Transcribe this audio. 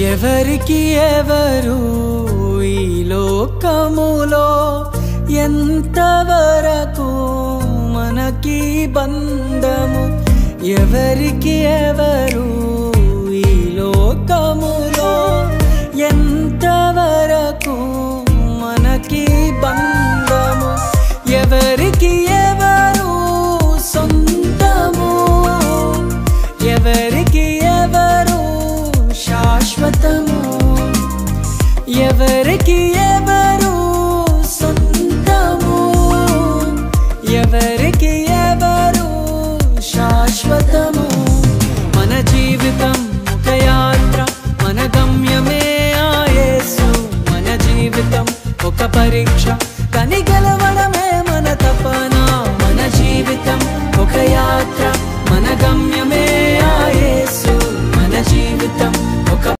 ఎవరికి ఎవరు ఈ లోకములో ఎంతవరకు మనకి బంధము ఎవరికి ఎవరు ఈ లోకములో ఎంతవరకు మనకి బంధము ఎవరికి ఎవరు సొంతము ఎవరికి ఎవరు శాశ్వతము ఎవరికి